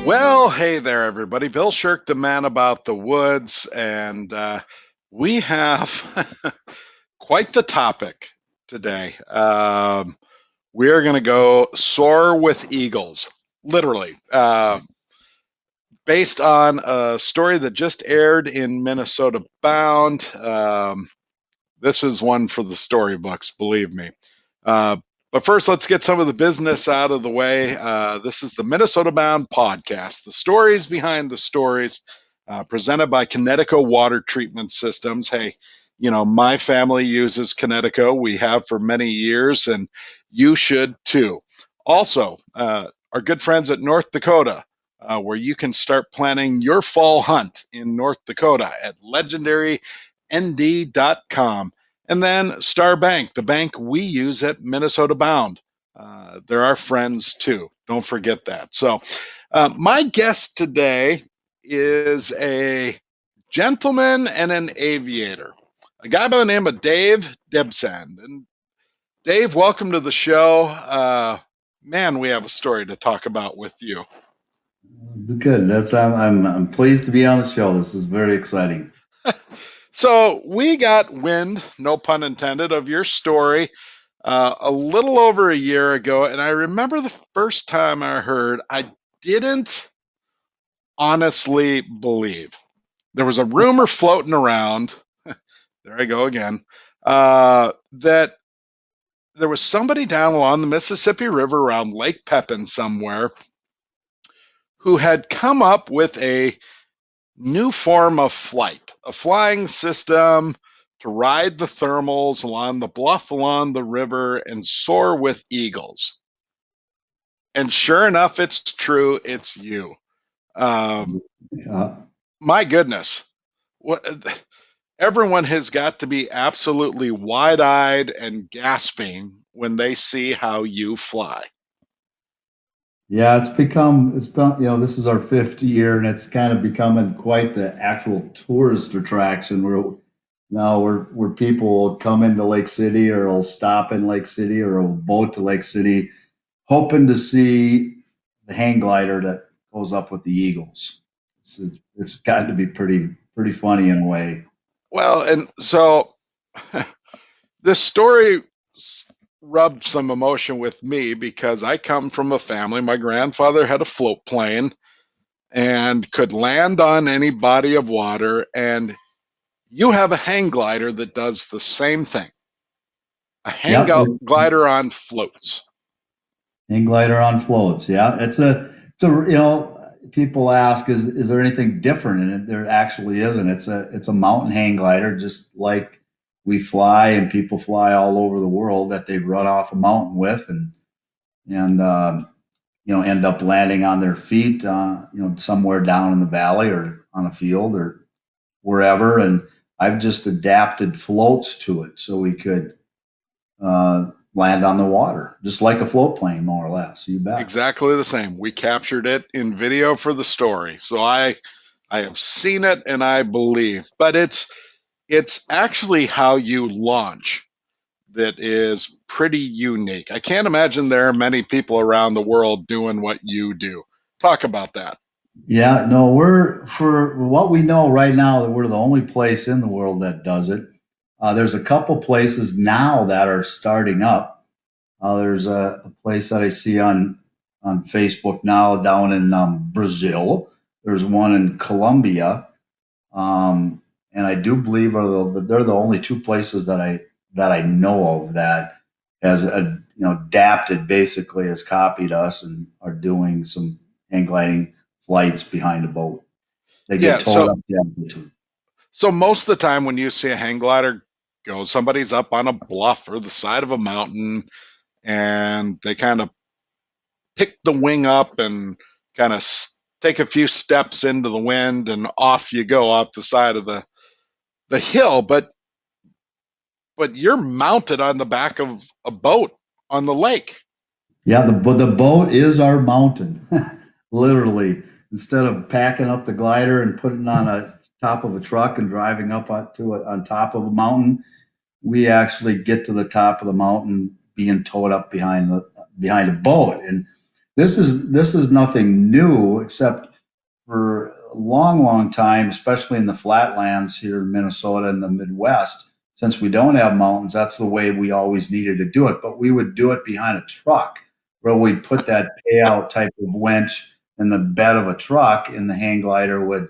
Well, hey there, everybody. Bill Shirk, the man about the woods, and we have quite the topic today. We are going to go soar with eagles, literally, based on a story that just aired in Minnesota Bound. This is one for the storybooks, believe me. But first, let's get some of the business out of the way. This is the Minnesota Bound podcast, the stories behind the stories, presented by Connecticut Water Treatment Systems. Hey, you know, my family uses Connecticut. We have for many years, and you should too. Also, our good friends at North Dakota, where you can start planning your fall hunt in North Dakota at legendarynd.com. And then Star Bank, the bank we use at Minnesota Bound. They're our friends too. Don't forget that. So my guest today is a gentleman and an aviator, a guy by the name of Dave Dybsand. And Dave, welcome to the show. Man, we have a story to talk about with you. Good. I'm pleased to be on the show. This is very exciting. So we got wind, no pun intended, of your story a little over a year ago. And I remember the first time I heard, I didn't honestly believe. There was a rumor floating around, there I go again, that there was somebody down along the Mississippi River around Lake Pepin somewhere who had come up with a new form of flight, a flying system to ride the thermals along the bluff along the river and soar with eagles. And sure enough, it's true. It's you. Yeah. My goodness. Everyone has got to be absolutely wide-eyed and gasping when they see how you fly. Yeah, it's been, this is our fifth year and it's kind of becoming quite the actual tourist attraction where people will come into Lake City or will stop in Lake City or will boat to Lake City hoping to see the hang glider that goes up with the eagles. It's gotten to be pretty funny in a way. Well, and so this story rubbed some emotion with me because I come from a family. My grandfather had a float plane and could land on any body of water, and you have a hang glider that does the same thing. A hang glider on floats. Hang glider on floats. Yeah, people ask, is there anything different in it? There actually isn't. It's a mountain hang glider, just like we fly and people fly all over the world, that they run off a mountain with and end up landing on their feet, somewhere down in the valley or on a field or wherever. And I've just adapted floats to it so we could land on the water, just like a float plane, more or less. You bet. Exactly the same. We captured it in video for the story. So I have seen it and I believe, but it's actually how you launch that is pretty unique. I can't imagine there are many people around the world doing what you do. Talk about that. Yeah, no, for what we know right now, that we're the only place in the world that does it. There's a couple places now that are starting up. There's a place that I see on Facebook now down in Brazil. There's one in Colombia. And I do believe they're the only two places that I know of that has adapted, basically has copied us and are doing some hang gliding flights behind a boat. They get towed up the altitude. So most of the time when you see a hang glider go, somebody's up on a bluff or the side of a mountain and they kind of pick the wing up and kind of take a few steps into the wind and off you go off the side of the hill, but you're mounted on the back of a boat on the lake. Yeah, the boat is our mountain, literally. Instead of packing up the glider and putting on a top of a truck and driving up on top of a mountain, we actually get to the top of the mountain being towed up behind a boat. And this is nothing new, except for a long, long time, especially in the flatlands here in Minnesota and the Midwest. Since we don't have mountains, that's the way we always needed to do it. But we would do it behind a truck, where we'd put that payout type of winch in the bed of a truck, and the hang glider would,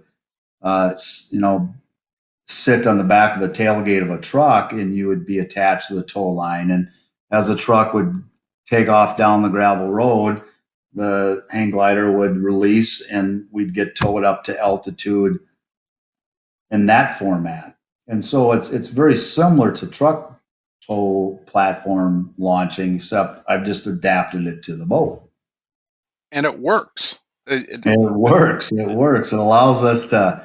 sit on the back of the tailgate of a truck, and you would be attached to the tow line. And as the truck would take off down the gravel road, the hang glider would release, and we'd get towed up to altitude in that format. And so it's very similar to truck tow platform launching, except I've just adapted it to the boat. And it works. It works. It works. It allows us to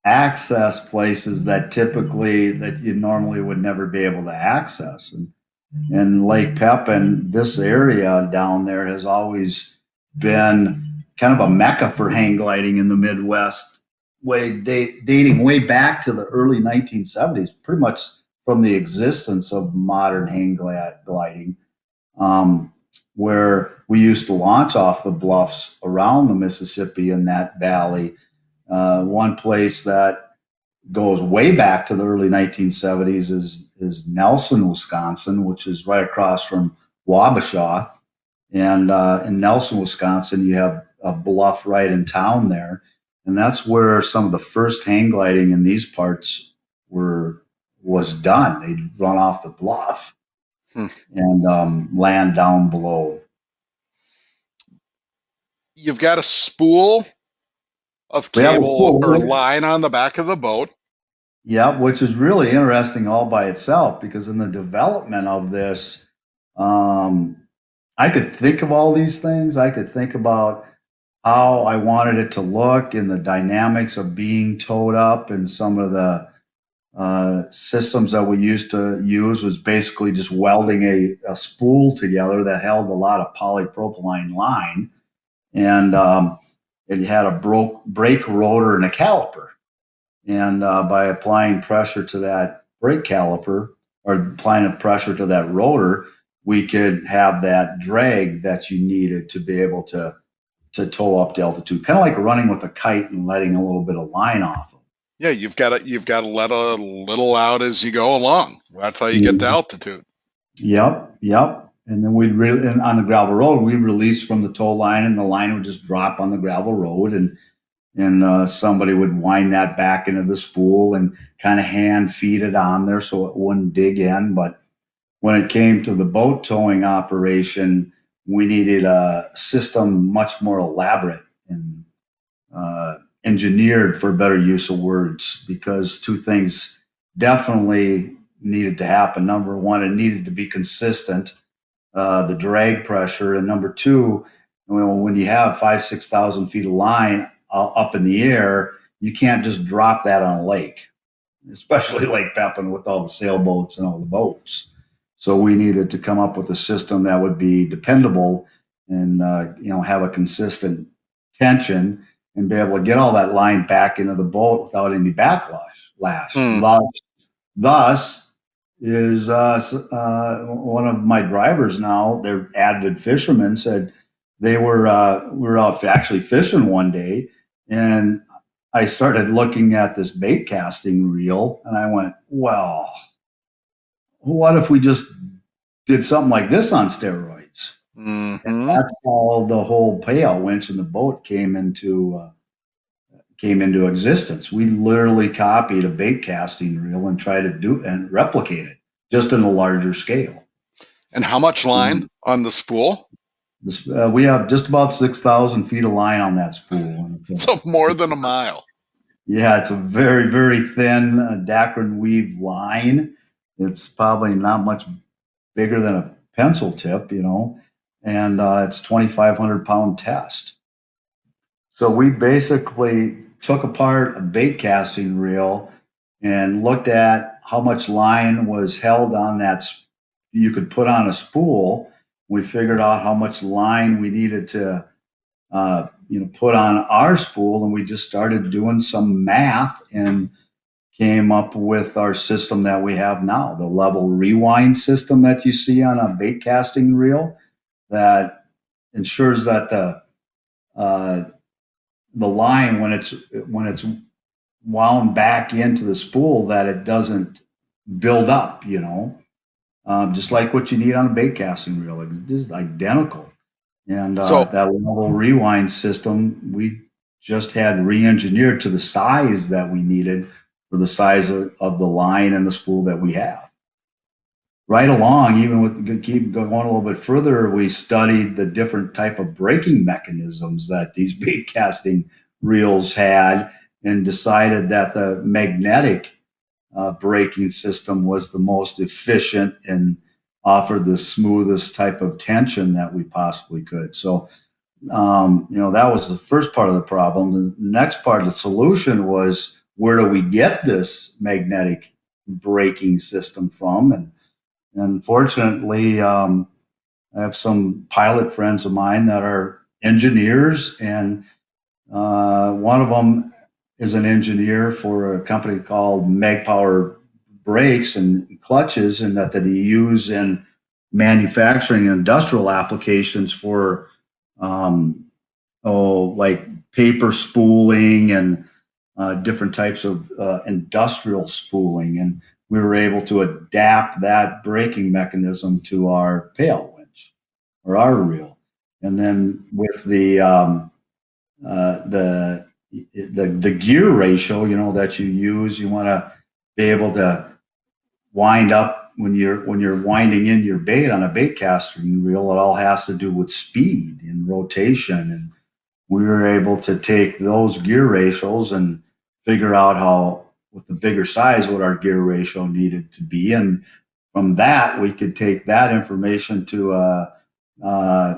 access places that you normally would never be able to access. And Lake Pepin, this area down there, has always been kind of a mecca for hang gliding in the Midwest, dating way back to the early 1970s, pretty much from the existence of modern hang gliding, where we used to launch off the bluffs around the Mississippi in that valley. One place that goes way back to the early 1970s is Nelson, Wisconsin, which is right across from Wabasha. And in Nelson, Wisconsin, you have a bluff right in town there. And that's where some of the first hang gliding in these parts was done. They'd run off the bluff and land down below. You've got a spool of cable or line on the back of the boat. Yeah, which is really interesting all by itself, because in the development of this, I could think of all these things. I could think about how I wanted it to look and the dynamics of being towed up, and some of the systems that we used to use was basically just welding a spool together that held a lot of polypropylene line, and it had a brake rotor and a caliper. And by applying pressure to that brake caliper, or applying a pressure to that rotor, we could have that drag that you needed to be able to tow up to altitude, kind of like running with a kite and letting a little bit of line off. Yeah, you've got to let a little out as you go along. That's how you get to altitude. Yep. And then on the gravel road, we'd release from the tow line, and the line would just drop on the gravel road, and somebody would wind that back into the spool and kind of hand feed it on there so it wouldn't dig in. But when it came to the boat towing operation, we needed a system much more elaborate and engineered, for better use of words, because two things definitely needed to happen. Number one, it needed to be consistent, the drag pressure. And number two, when you have 5,000-6,000 feet of line up in the air, you can't just drop that on a lake, especially Lake Pepin with all the sailboats and all the boats. So we needed to come up with a system that would be dependable and have a consistent tension and be able to get all that line back into the boat without any backlash. Thus is one of my drivers now, they're avid fishermen, said we were out actually fishing one day, and I started looking at this bait casting reel, and I went, well, what if we just did something like this on steroids? And that's how the whole payout winch in the boat came into existence. We literally copied a bait casting reel and tried to replicate it, just in a larger scale. And how much line on the spool? We have just about 6,000 feet of line on that spool. So more than a mile. Yeah, it's a very, very thin Dacron weave line. It's probably not much bigger than a pencil tip, and it's 2,500 pound test. So we basically took apart a bait casting reel and looked at how much line was held on that you could put on a spool. We figured out how much line we needed to put on our spool, and we just started doing some math and came up with our system that we have now, the level rewind system that you see on a bait casting reel that ensures that uh, the line when it's wound back into the spool that it doesn't build up, just like what you need on a bait casting reel. It's just identical. And So, that level rewind system, we just had re-engineered to the size that we needed for the size of the line and the spool that we have. Right along, even with keep going a little bit further, we studied the different type of braking mechanisms that these bait casting reels had, and decided that the magnetic braking system was the most efficient and offered the smoothest type of tension that we possibly could. So, that was the first part of the problem. The next part of the solution was, where do we get this magnetic braking system from? And fortunately, I have some pilot friends of mine that are engineers, and one of them is an engineer for a company called Mag Power Brakes and Clutches, and that he use in manufacturing and industrial applications for um, like paper spooling and different types of industrial spooling. And we were able to adapt that braking mechanism to our pail winch or our reel. And then with uh, the the gear ratio, that you use, you want to be able to wind up when you're winding in your bait on a bait casting reel. It all has to do with speed and rotation, and we were able to take those gear ratios and figure out how, with the bigger size, what our gear ratio needed to be. And from that, we could take that information to a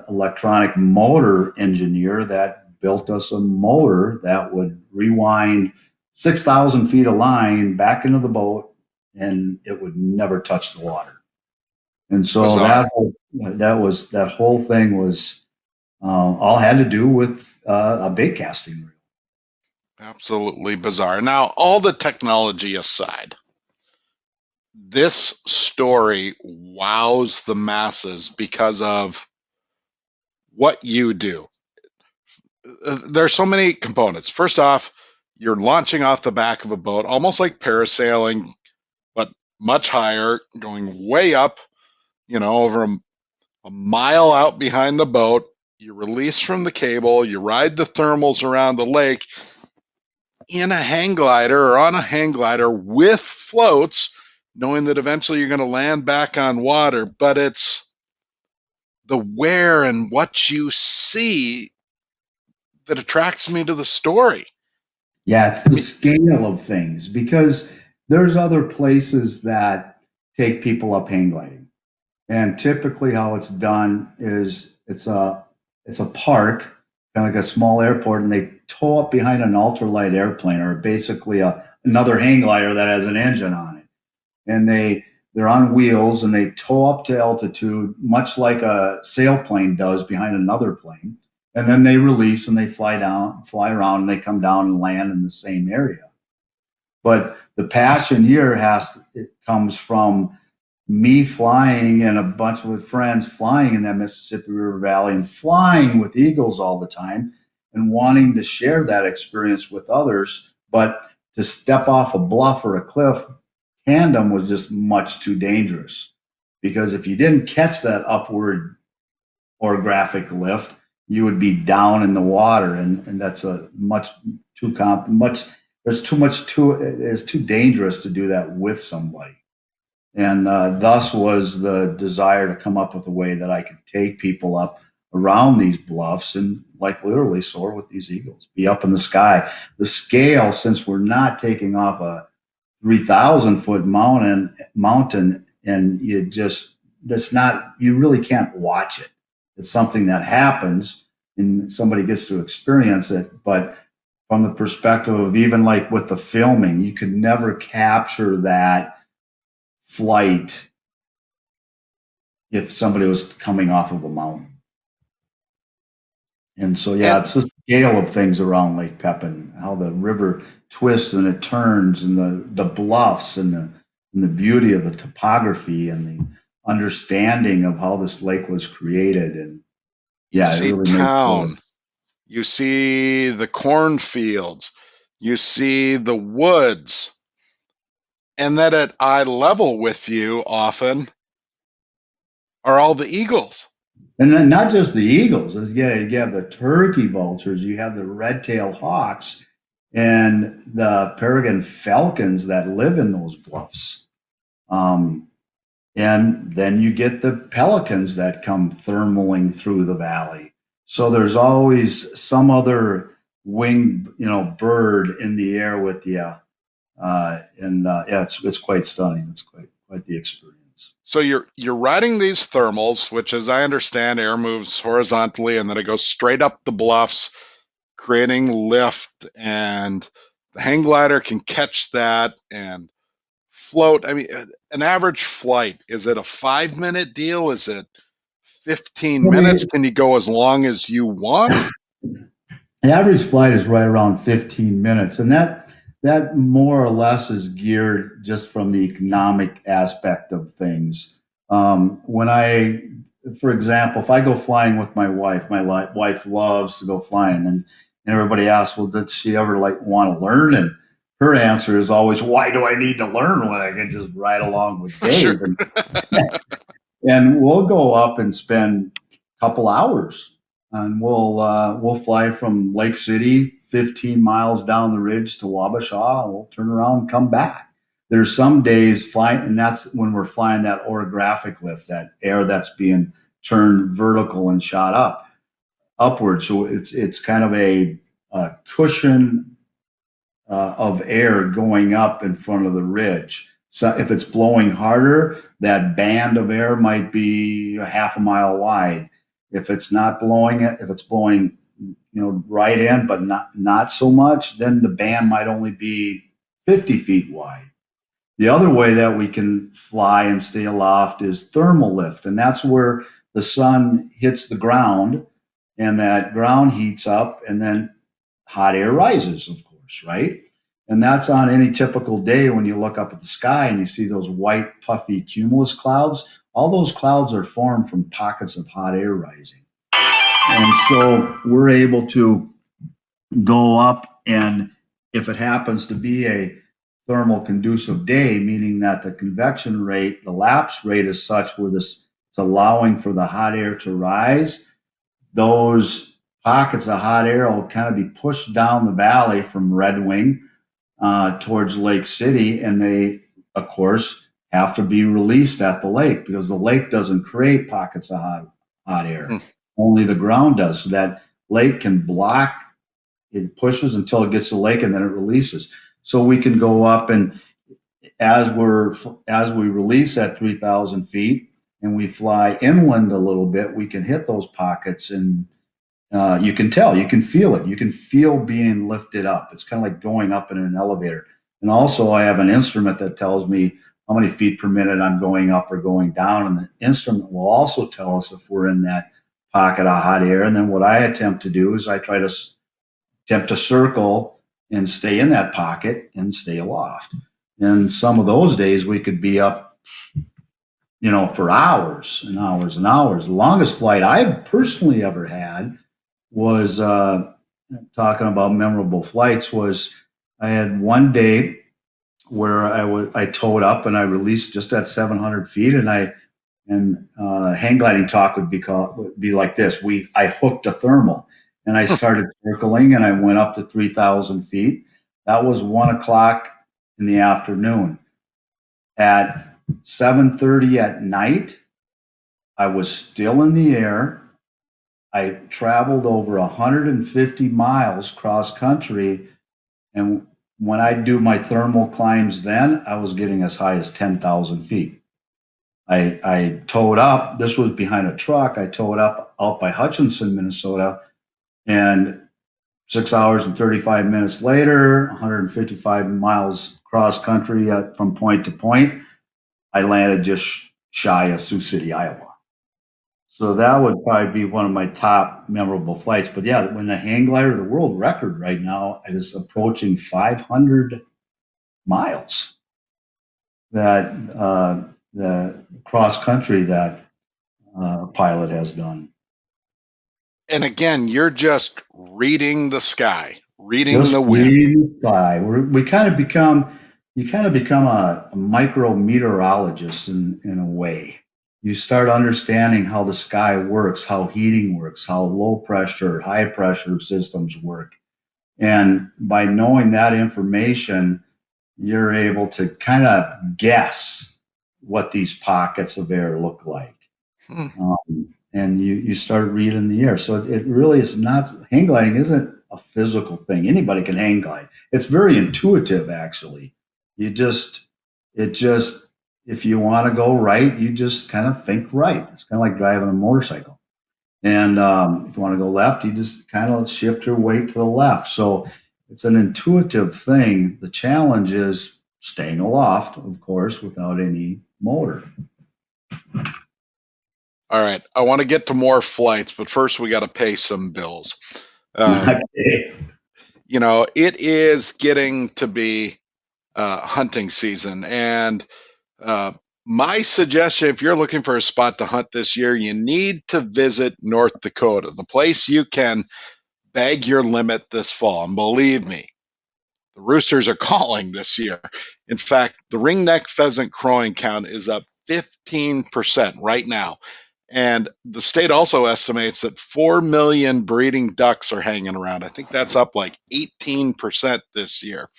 electronic motor engineer that built us a motor that would rewind 6,000 feet of line back into the boat, and it would never touch the water. And so bizarre. that whole thing was all had to do with a bait casting reel. Absolutely bizarre. Now, all the technology aside, this story wows the masses because of what you do. There's so many components. First off, you're launching off the back of a boat, almost like parasailing, but much higher, going way up, over a mile out behind the boat. You release from the cable, you ride the thermals around the lake in a hang glider or on a hang glider with floats, knowing that eventually you're going to land back on water. But it's the where and what you see that attracts me to the story. Yeah, it's I the mean, scale of things, because there's other places that take people up hang gliding. And typically how it's done is it's a park, kind of like a small airport, and they tow up behind an ultralight airplane, or basically another hang glider that has an engine on it. And they're on wheels, and they tow up to altitude, much like a sailplane does behind another plane. And then they release and they fly around, and they come down and land in the same area. But the passion here it comes from me flying and a bunch of friends flying in that Mississippi River Valley and flying with eagles all the time, and wanting to share that experience with others. But to step off a bluff or a cliff tandem was just much too dangerous, because if you didn't catch that upward orographic lift, you would be down in the water, and that's a much too much. There's too much to it. It's too dangerous to do that with somebody. And thus was the desire to come up with a way that I could take people up around these bluffs and, like, literally soar with these eagles, be up in the sky. The scale, since we're not taking off a 3,000-foot mountain, and you really can't watch it. It's something that happens and somebody gets to experience it. But from the perspective of, even like with the filming, you could never capture that flight if somebody was coming off of a mountain. And so, yeah, and it's the scale of things around Lake Pepin, how the river twists and it turns, and the bluffs and the beauty of the topography and the understanding of how this lake was created. And You yeah, it see really makes town, you see the cornfields, you see the woods, and then at eye level with you often are all the eagles. and then not just the eagles. Yeah, you have the turkey vultures, you have the red-tailed hawks, and the peregrine falcons that live in those bluffs. Um, and then you get the pelicans that come thermaling through the valley. So there's always some other winged, bird in the air with you. Yeah, it's quite stunning. It's quite the experience. So you're riding these thermals, which, as I understand, air moves horizontally and then it goes straight up the bluffs, creating lift, and the hang glider can catch that and float. I mean, an average flight, is it a 5 minute deal? Is it 15 Well, minutes? Can you go as long as you want? the average flight is right around 15 minutes, and that more or less is geared just from the economic aspect of things. For example, if I go flying with my wife loves to go flying, and everybody asks, well, did she ever like want to learn? And her answer is always, why do I need to learn when I can just ride along with Sure. Dave? And we'll go up and spend a couple hours, and we'll fly from Lake City 15 miles down the ridge to Wabasha, and we'll turn around and come back. There's some days flying, and that's when we're flying that orographic lift, that air that's being turned vertical and shot upward. So it's kind of a cushion of air going up in front of the ridge. So if it's blowing harder, that band of air might be a half a mile wide. If it's not blowing it, if it's blowing, right in, but not so much, then the band might only be 50 feet wide. The other way that we can fly and stay aloft is thermal lift, and that's where the sun hits the ground, and that ground heats up, and then hot air rises, of course, right? And that's on any typical day when you look up at the sky and you see those white, puffy cumulus clouds. All those clouds are formed from pockets of hot air rising. And so we're able to go up, and if it happens to be a thermal conducive day, meaning that the convection rate, the lapse rate is such where it's allowing for the hot air to rise, those pockets of hot air will kind of be pushed down the valley from Red Wing towards Lake City, and they, of course, have to be released at the lake because the lake doesn't create pockets of hot air. Only the ground does. So that lake can block, it pushes until it gets to the lake and then it releases. So we can go up, and as we release at 3,000 feet and we fly inland a little bit, we can hit those pockets, and you can tell, you can feel it. You can feel being lifted up. It's kind of like going up in an elevator. And also, I have an instrument that tells me how many feet per minute I'm going up or going down. And the instrument will also tell us if we're in that pocket of hot air. And then what I attempt to do is I try to attempt to circle and stay in that pocket and stay aloft. And some of those days we could be up, for hours and hours and hours. The longest flight I've personally ever had was talking about memorable flights. Was I had one day where I towed up and I released just at 700 feet, and hang gliding talk would be like this. I hooked a thermal and I started circling and I went up to 3,000 feet. That was 1 o'clock in the afternoon. At 7:30 at night, I was still in the air. I traveled over 150 miles cross country. And when I do my thermal climbs, then I was getting as high as 10,000 feet. I towed up. This was behind a truck. I towed up out by Hutchinson, Minnesota. And 6 hours and 35 minutes later, 155 miles cross country from point to point, I landed just shy of Sioux City, Iowa. So that would probably be one of my top memorable flights. But yeah, when the hang glider, the world record right now is approaching 500 miles. That the cross country that pilot has done. And again, you're just reading the sky, reading Just the wind. reading the sky. We kind of become you kind of become a micro meteorologist in a way. You start understanding how the sky works, how heating works, how low pressure, high pressure systems work. And by knowing that information, you're able to kind of guess what these pockets of air look like. Hmm. And you start reading the air. So it really is not, hang gliding isn't a physical thing. Anybody can hang glide. It's very intuitive, actually. You just, it just, if you want to go right, you just kind of think right. It's kind of like driving a motorcycle. And if you want to go left, you just kind of shift your weight to the left. So it's an intuitive thing. The challenge is staying aloft, of course, without any motor. All right. I want to get to more flights, but first we got to pay some bills. Okay. It is getting to be hunting season. And my suggestion, if you're looking for a spot to hunt this year, you need to visit North Dakota, the place you can bag your limit this fall. And believe me, the roosters are calling this year. In fact, the ringneck pheasant crowing count is up 15% right now. And the state also estimates that 4 million breeding ducks are hanging around. I think that's up like 18% this year.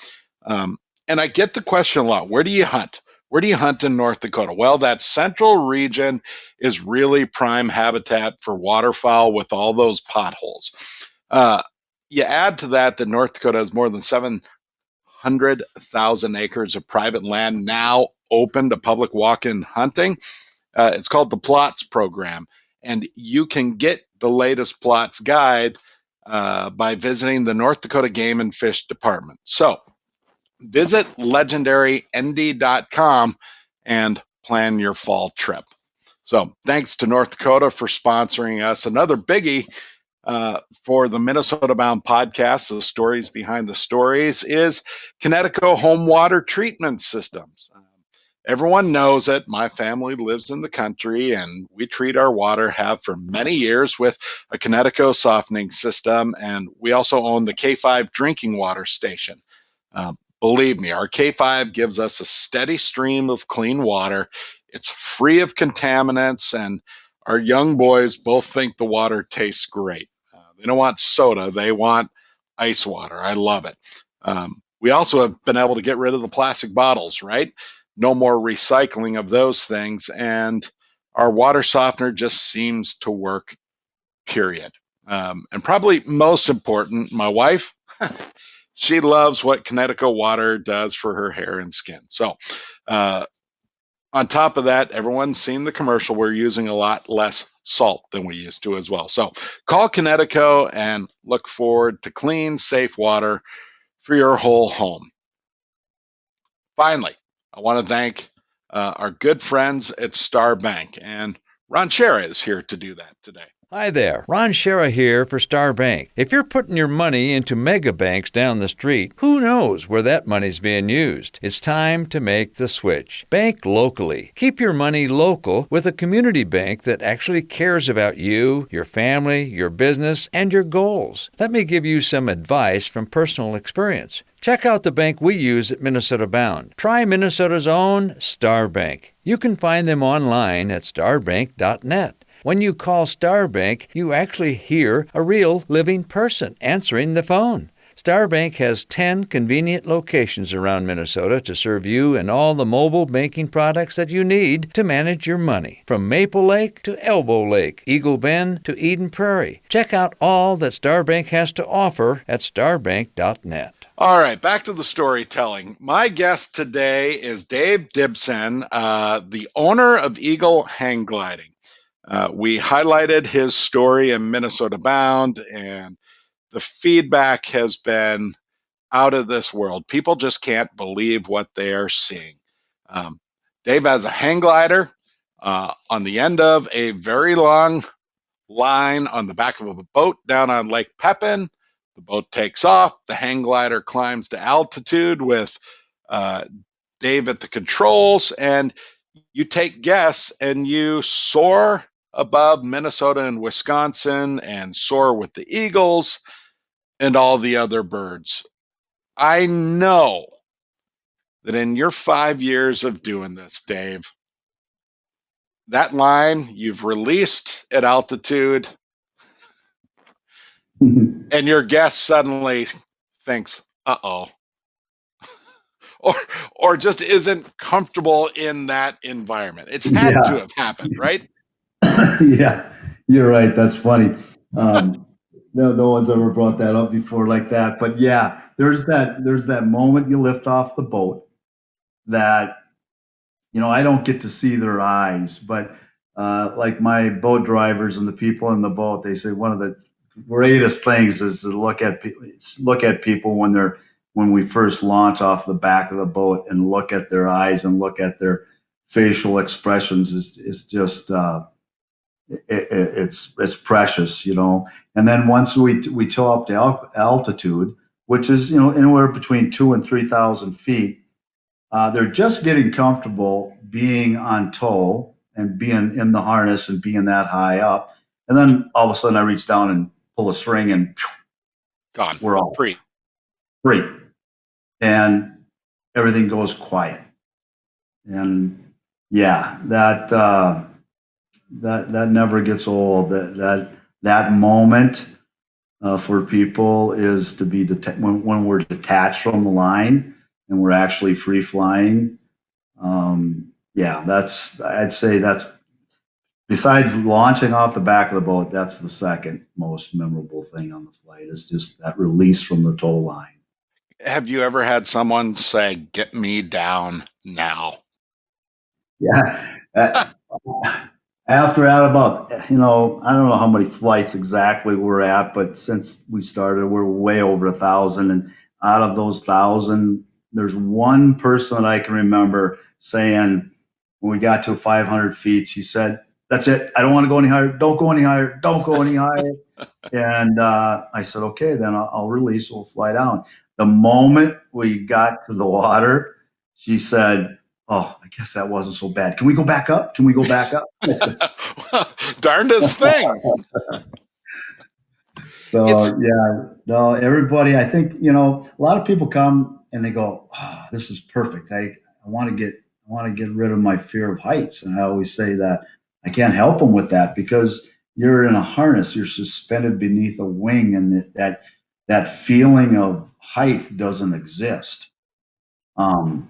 Um, and I get the question a lot, where do you hunt? Where do you hunt in North Dakota? Well, that central region is really prime habitat for waterfowl with all those potholes. Uh, you add to that North Dakota has more than 700,000 acres of private land now open to public walk-in hunting. It's called the Plots Program, and you can get the latest Plots guide by visiting the North Dakota Game and Fish Department. So visit legendarynd.com and plan your fall trip. So thanks to North Dakota for sponsoring us. Another biggie for the Minnesota Bound podcast, the stories behind the stories, is Connecticut Home Water Treatment Systems. Everyone knows it. My family lives in the country, and we treat our water, have for many years, with a Connecticut softening system, and we also own the K5 drinking water station. Believe me, our K5 gives us a steady stream of clean water. It's free of contaminants, and our young boys both think the water tastes great. They don't want soda, they want ice water. I love it. We also have been able to get rid of the plastic bottles, right? No more recycling of those things. And our water softener just seems to work, period. And probably most important, my wife, she loves what Connecticut water does for her hair and skin. So, on top of that, everyone's seen the commercial. We're using a lot less salt than we used to as well. So call Connecticut and look forward to clean, safe water for your whole home. Finally, I want to thank our good friends at Star Bank, and Ron Shera is here to do that today. Hi there, Ron Shera here for Star Bank. If you're putting your money into mega banks down the street, who knows where that money's being used? It's time to make the switch. Bank locally. Keep your money local with a community bank that actually cares about you, your family, your business, and your goals. Let me give you some advice from personal experience. Check out the bank we use at Minnesota Bound. Try Minnesota's own Star Bank. You can find them online at starbank.net. When you call Star Bank, you actually hear a real living person answering the phone. Star Bank has 10 convenient locations around Minnesota to serve you and all the mobile banking products that you need to manage your money. From Maple Lake to Elbow Lake, Eagle Bend to Eden Prairie. Check out all that Star Bank has to offer at starbank.net. All right, back to the storytelling. My guest today is Dave Dybsand, the owner of Eagle Hang Gliding. We highlighted his story in Minnesota Bound, and the feedback has been out of this world. People just can't believe what they are seeing. Dave has a hang glider on the end of a very long line on the back of a boat down on Lake Pepin. The boat takes off. The hang glider climbs to altitude with uh, Dave at the controls, and you take guess and you soar above Minnesota and Wisconsin and soar with the eagles and all the other birds. I know that in your 5 years of doing this, Dave, that line you've released at altitude, and your guest suddenly thinks, "Uh-oh," or or just isn't comfortable in that environment. It's had to Yeah. have happened, right? Yeah, you're right. That's funny. Um, no one's ever brought that up before like that. But yeah, there's that moment you lift off the boat that, I don't get to see their eyes, but like my boat drivers and the people in the boat, they say one of the greatest things is to look at people when we first launch off the back of the boat and look at their eyes and look at their facial expressions is just it's precious, And then once we tow up to altitude, which is anywhere between 2 and 3,000 feet, they're just getting comfortable being on tow and being in the harness and being that high up, and then all of a sudden I reach down and pull a string and Gone. we're all Free. free, and everything goes quiet. And yeah, that never gets old. That moment for people is to be when we're detached from the line and we're actually free flying. Yeah, I'd say that's, besides launching off the back of the boat, that's the second most memorable thing on the flight, is just that release from the tow line. Have you ever had someone say, "Get me down now"? Yeah. After at about, I don't know how many flights exactly we're at, but since we started, we're way over 1,000. And out of those 1,000, there's one person that I can remember saying, when we got to 500 feet, she said, "That's it. I don't want to go any higher. Don't go any higher. Don't go any higher." And I said, "Okay, then I'll release. We'll fly down." The moment we got to the water, she said, "Oh, I guess that wasn't so bad. Can we go back up? Can we go back up?" Darndest thing. It's So yeah, no, everybody. I think a lot of people come and they go, "Oh, this is perfect. I want to get rid of my fear of heights." And I always say that I can't help them with that, because you're in a harness, you're suspended beneath a wing, and that feeling of height doesn't exist. Um,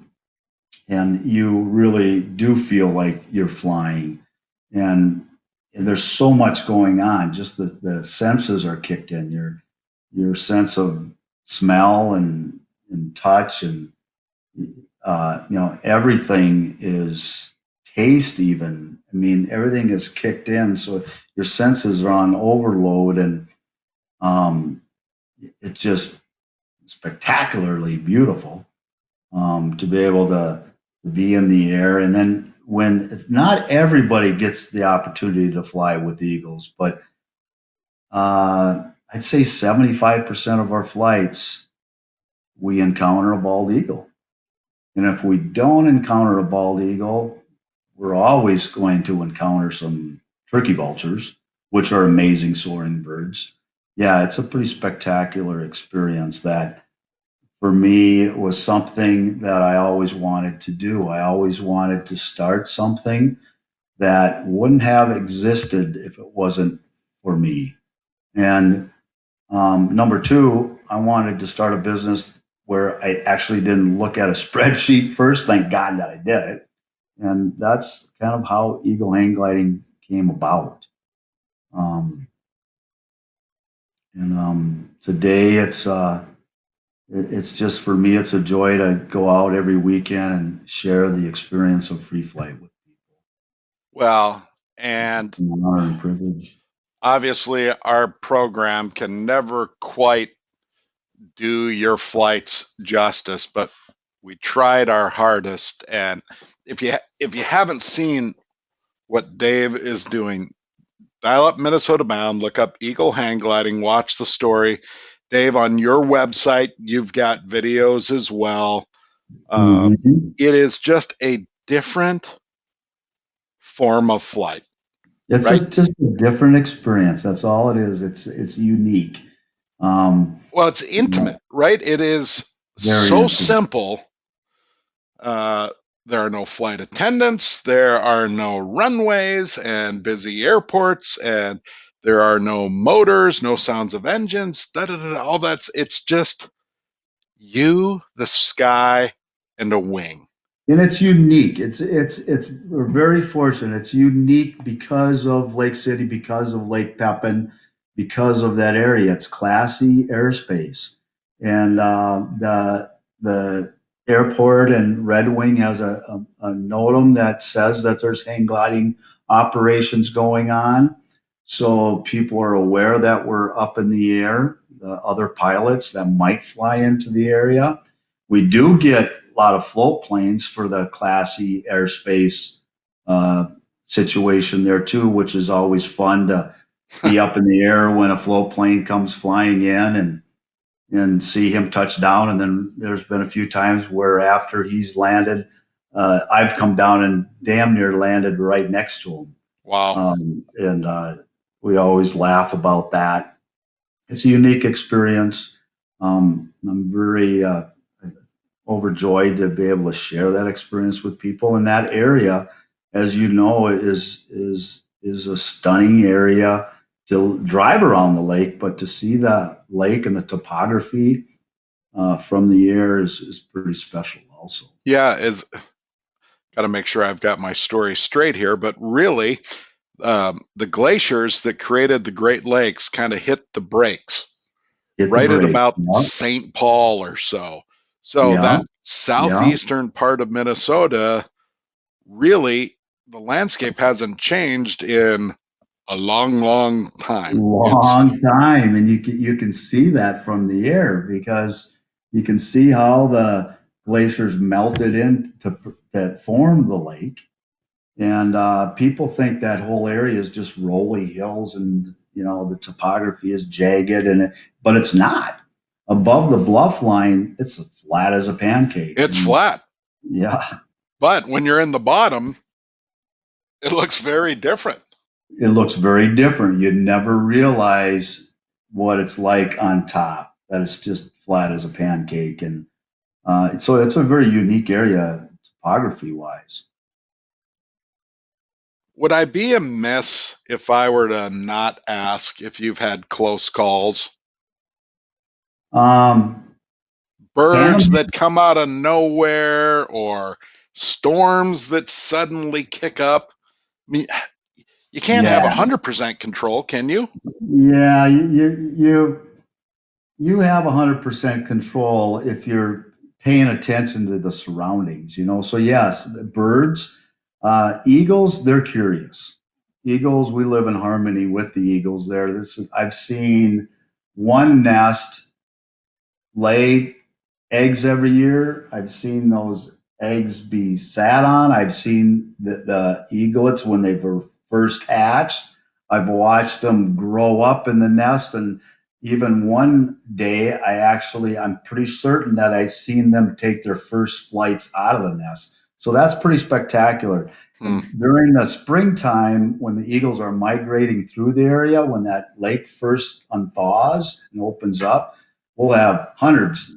and you really do feel like you're flying, and there's so much going on. Just the senses are kicked in, your sense of smell and touch, and everything is taste. Even, I mean, everything is kicked in, so your senses are on overload, and um, it's just spectacularly beautiful, to be able to be in the air. And then, when not everybody gets the opportunity to fly with eagles, but I'd say 75% of our flights, we encounter a bald eagle. And if we don't encounter a bald eagle, we're always going to encounter some turkey vultures, which are amazing soaring birds. Yeah, it's a pretty spectacular experience that, for me, it was something that I always wanted to do. I always wanted to start something that wouldn't have existed if it wasn't for me. And number two, I wanted to start a business where I actually didn't look at a spreadsheet first. Thank God that I did it. And that's kind of how Eagle Hang Gliding came about. Um, and today it's just, for me, it's a joy to go out every weekend and share the experience of free flight with people. well, It's and an honor and privilege. obviously our program can never quite do your flights justice, but we tried our hardest. And if you haven't seen what Dave is doing. Dial up Minnesota Bound, look up Eagle Hang Gliding, watch the story. Dave, on your website, you've got videos as well. Mhm. It is just a different form of flight, It's right? just a different experience. That's all it is. It's unique. Um, Well, it's you know, intimate, right? It is very so intimate. simple. Uh, there are no flight attendants, there are no runways and busy airports, and there are no motors, no sounds of engines, all that's it's just you, the sky, and a wing. And it's unique. We're very fortunate. It's unique because of Lake City, because of Lake Pepin, because of that area. It's classy airspace, and the airport and Red Wing has a NOTAM that says that there's hang gliding operations going on, so people are aware that we're up in the air. The other pilots that might fly into the area. We do get a lot of float planes for the classy airspace uh, situation there too, which is always fun to be up in the air when a float plane comes flying in and see him touch down. And then there's been a few times where after he's landed, I've come down and damn near landed right next to him. Wow. And we always laugh about that. It's a unique experience. I'm very overjoyed to be able to share that experience with people. And that area, as you know, is a stunning area to drive around the lake, but to see the lake and the topography from the air is pretty special also. Yeah, it's got to make sure I've got my story straight here, but really, the glaciers that created the Great Lakes kind of hit the brakes Hit the right at brake. about Yeah, St. Paul or so. So yeah, that yeah. southeastern part of Minnesota, really, the landscape hasn't changed in a long, long time. It's Long time, and you can see that from the air because you can see how the glaciers melted in to that formed the lake. And people think that whole area is just rolly hills, and the topography is jagged, but it's not. Above the bluff line, it's as flat as a pancake, it's and flat, yeah, but when you're in the bottom, it looks very different. it looks very different. You'd never realize what it's like on top. That it's just flat as a pancake, and so it's a very unique area topography wise. Would I be amiss if I were to not ask if you've had close calls? Um, Birds Canada, that come out of nowhere or storms that suddenly kick up? I mean, you can't have yeah, 100% control, can you? yeah, you have 100% control if you're paying attention to the surroundings, so yes, birds, eagles, they're curious. Eagles, we live in harmony with the eagles there. I've seen one nest lay eggs every year. I've seen those eggs be sat on. I've seen the eaglets when they were first hatched. I've watched them grow up in the nest. And even one day, I'm pretty certain that I've seen them take their first flights out of the nest. So that's pretty spectacular. Hmm. During the springtime, when the eagles are migrating through the area, when that lake first unthaws and opens up, we'll have hundreds,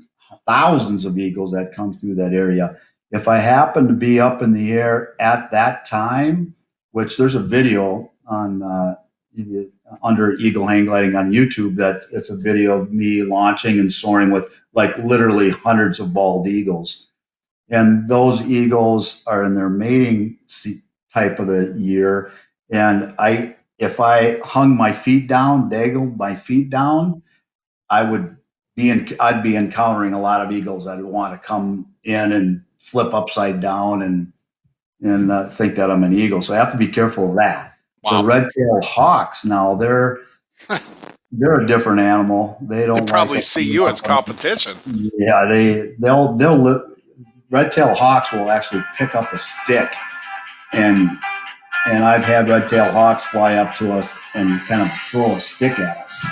thousands of eagles that come through that area. If I happen to be up in the air at that time, which there's a video on under Eagle Hang Gliding on YouTube, that it's a video of me launching and soaring with like literally hundreds of bald eagles. And those eagles are in their mating type of the year. And if I hung my feet down, dangled my feet down, I'd be encountering a lot of eagles that would want to come in and flip upside down and think that I'm an eagle. So I have to be careful of that. The Wow. red-tailed hawks now they're a different animal. They They don't like probably see you as competition. yeah, they'll red-tailed hawks will actually pick up a stick and And I've had red-tailed hawks fly up to us and kind of throw a stick at us.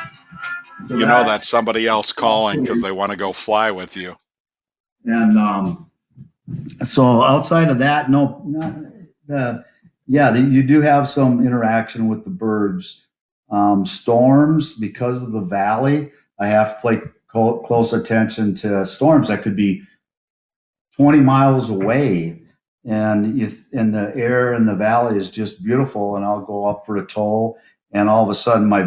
So You know that's somebody else calling because they want to go fly with you. And so outside of that, no, you do have some interaction with the birds. Storms, because of the valley, I have to pay close attention to storms that could be 20 miles away. And the air in the valley is just beautiful. And I'll go up for a toll, and all of a sudden my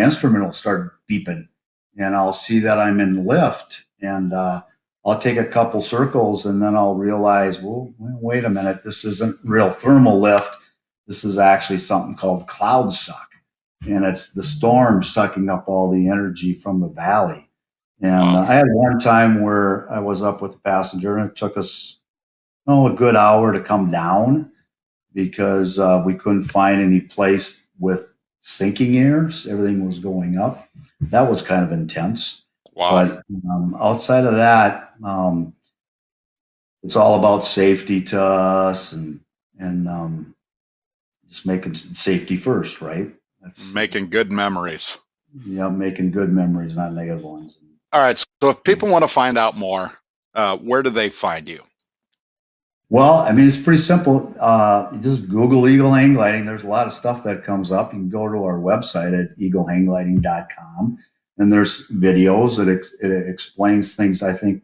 instrument will start beeping, and I'll see that I'm in lift, and I'll take a couple circles, and then I'll realize, well, wait a minute, this isn't real thermal lift. This is actually something called cloud suck. And it's the storm sucking up all the energy from the valley. And I had one time where I was up with a passenger, and it took us a good hour to come down because we couldn't find any place with sinking air. Everything was going up. That was kind of intense. Wow. But outside of that, it's all about safety to us, and just making safety first, right? That's making good memories. Yeah, making good memories, not negative ones. All right. So if people want to find out more, where do they find you? Well, I mean, it's pretty simple. You just Google eagle hang gliding. There's a lot of stuff that comes up. You can go to our website at eaglehanggliding.com, and there's videos. It explains things. I think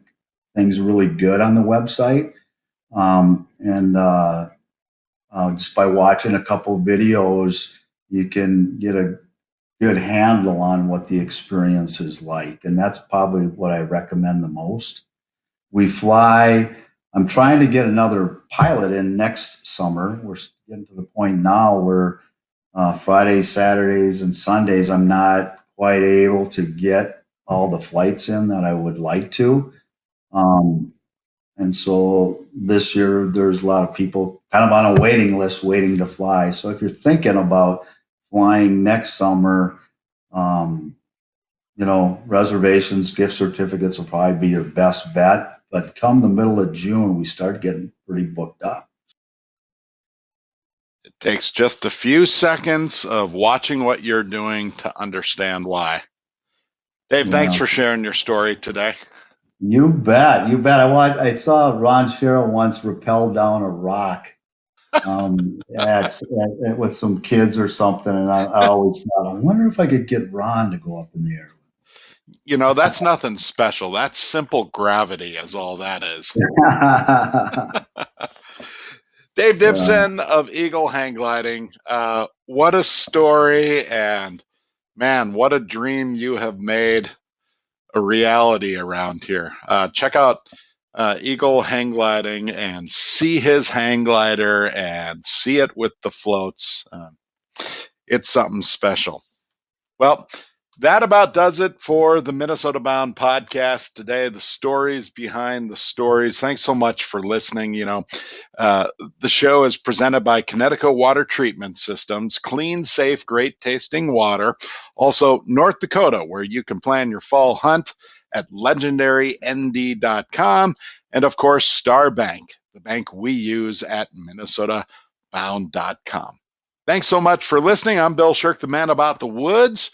things really good on the website. Just by watching a couple videos, you can get a good handle on what the experience is like. And that's probably what I recommend the most. We fly. I'm trying to get another pilot in next summer. We're getting to the point now where Fridays, Saturdays, and Sundays, I'm not quite able to get all the flights in that I would like to. And so this year, there's a lot of people kind of on a waiting list waiting to fly. So if you're thinking about flying next summer, reservations, gift certificates will probably be your best bet. But come the middle of June, we start getting pretty booked up. It takes just a few seconds of watching what you're doing to understand why. Dave, thanks for sharing your story today. You bet. I saw Ron Sherrill once rappel down a rock with some kids or something, and I always thought, I wonder if I could get Ron to go up in the air. That's nothing special. That's simple gravity is all that is. Dave Dybsand of Eagle Hang Gliding. What a story, and man, what a dream you have made a reality around here. Check out Eagle Hang Gliding and see his hang glider and see it with the floats. It's something special. Well, that about does it for the Minnesota Bound podcast today. The stories behind the stories. Thanks so much for listening. The show is presented by Connecticut Water Treatment Systems, clean, safe, great tasting water. Also, North Dakota, where you can plan your fall hunt at legendarynd.com. And of course, Star Bank, the bank we use at minnesotabound.com. Thanks so much for listening. I'm Bill Shirk, the man about the woods.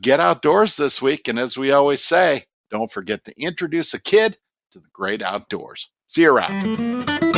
Get outdoors this week, and as we always say, don't forget to introduce a kid to the great outdoors. See you around.